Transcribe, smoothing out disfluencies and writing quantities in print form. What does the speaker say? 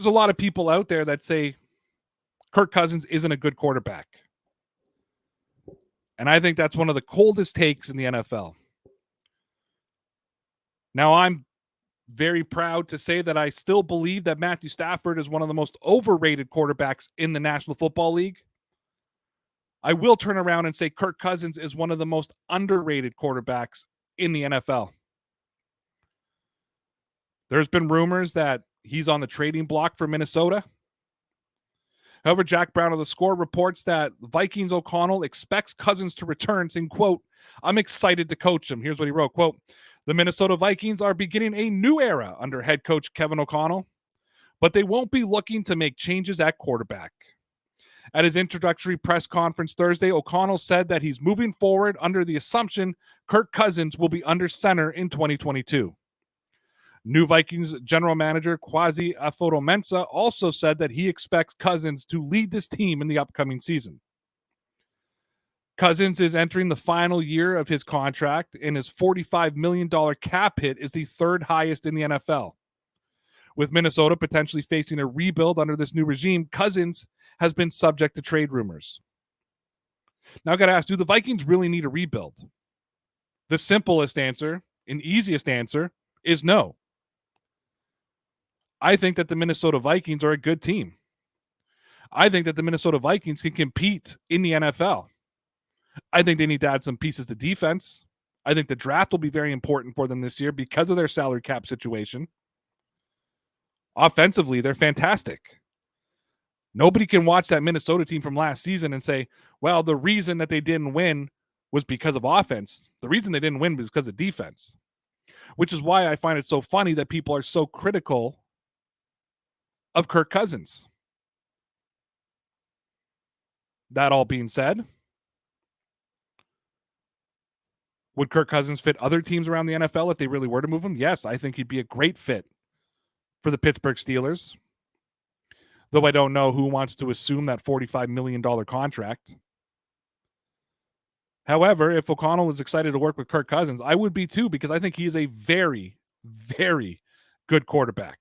There's a lot of people out there that say Kirk Cousins isn't a good quarterback. And I think that's one of the coldest takes in the NFL. Now, I'm very proud to say that I still believe that Matthew Stafford is one of the most overrated quarterbacks in the National Football League. I will turn around and say Kirk Cousins is one of the most underrated quarterbacks in the NFL. There's been rumors that he's on the trading block for Minnesota. However, Jack Browne of The Score reports that Vikings O'Connell expects Cousins to return, saying, quote, "I'm excited to coach him." Here's what he wrote, quote, "The Minnesota Vikings are beginning a new era under head coach Kevin O'Connell, but they won't be looking to make changes at quarterback." At his introductory press conference Thursday, O'Connell said that he's moving forward under the assumption Kirk Cousins will be under center in 2022. New Vikings general manager Kwesi Adofo-Mensah also said that he expects Cousins to lead this team in the upcoming season. Cousins is entering the final year of his contract, and his $45 million cap hit is the third highest in the NFL. With Minnesota potentially facing a rebuild under this new regime, Cousins has been subject to trade rumors. Now I got to ask, do the Vikings really need a rebuild? The simplest answer and easiest answer is no. I think that the Minnesota Vikings are a good team. I think that the Minnesota Vikings can compete in the NFL. I think they need to add some pieces to defense. I think the draft will be very important for them this year because of their salary cap situation. Offensively, they're fantastic. Nobody can watch that Minnesota team from last season and say, well, the reason that they didn't win was because of offense. The reason they didn't win was because of defense, which is why I find it so funny that people are so critical of Kirk Cousins. That all being said, would Kirk Cousins fit other teams around the NFL if they really were to move him? Yes, I think he'd be a great fit for the Pittsburgh Steelers. Though I don't know who wants to assume that $45 million contract. However, if O'Connell is excited to work with Kirk Cousins, I would be too, because I think he is a very, very good quarterback.